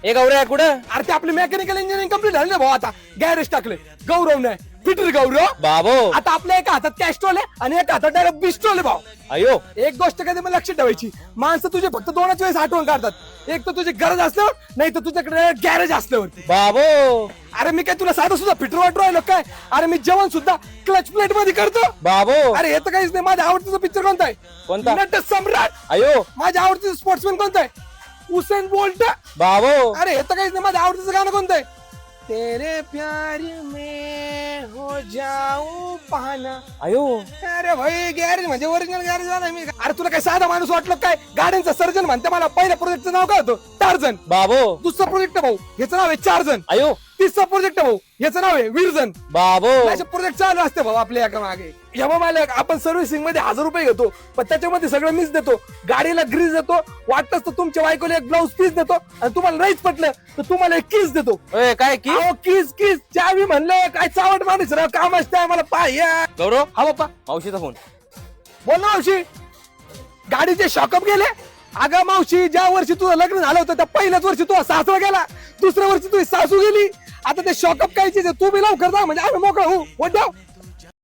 ए गौऱ्या कुठं? अरे ते आपले मेकॅनिकल इंजिनिअरिंग कम्प्लीट झाले ना भाऊ. आता गॅरेज टाकले. गौरव नाही फिटर गौरव. बाबो आता आपल्या एका हातात कॅस्ट्रोल आहे आणि एका हातात डायरेक्ट बिस्ट्रोल आहे भाऊ. अयो एक गोष्ट कधी मला लक्षात ठेवायची, माणसं तुझे फक्त दोनच वेळेस आठवण काढतात. एक तर तुझी गरज असल्यावर, नाही तर तुझ्याकडे गॅरेज असल्यावरती. बाबो अरे मी काय तुला साधं सुद्धा फिटर वाटू राहिलो काय? अरे मी जेवण सुद्धा क्लच प्लेट मध्ये करतो. बाबो अरे हे तर काहीच नाही. माझ्या आवडतीचा पिक्चर कोणता आहे? कोणता? नट सम्राट. अयो माझ्या आवडतीचं स्पोर्ट्समॅन कोणता आहे? Usain bolt. बाबो अरे हे तर काहीच नाही. माझ्या आवडतीचं गाणं कोणतं आहे? तेरे प्यार में हो जाऊ पाहना. अयो अरे भाई गॅरेज म्हणजे ओरिजिनल गॅरेज वाला मी. अरे तुला काय साधा माणूस वाटलं काय? गाड्यांचा सर्जन म्हणते मला. पहिल्या प्रोजेक्टचं नाव काय होतं? टार्झन. बाबो दुसरं प्रोजेक्ट भाऊ ह्याचं नाव आहे चार्जन. अयो तिसरा प्रोजेक्ट भाऊ ह्याचं नाव आहे वीरजन. बाबो असे प्रोजेक्ट चालू असते भाऊ आपल्या एका मागे. जेव्हा मला आपण सर्व्हिसिंग मध्ये 1000 रुपये घेतो, पण त्याच्यामध्ये सगळं मीच देतो. गाडीला ग्रीस देतो, वाटतच तर तुमच्या बायकोला एक ब्लाऊज पीस देतो, आणि तुम्हाला नाहीच पटलं तर तुम्हाला एक किस देतो. ए, काय की अहो, किस किस चावी म्हणलं काय चावट माणूस राव. काम असतं मला पाय. गौरव हा बाप्पा मावशीचा फोन. बोल ना मावशी. गाडीचे शॉकअप गेले. अगं मावशी, ज्या वर्षी तुझं लग्न झालं होतं त्या पहिल्याच वर्षी तुझा सासरा गेला, दुसऱ्या वर्षी तुझी सासू गेली. आता ते शॉकअप कायचे तू बी लवकर जा म्हणजे आम्ही मोकळा होऊ.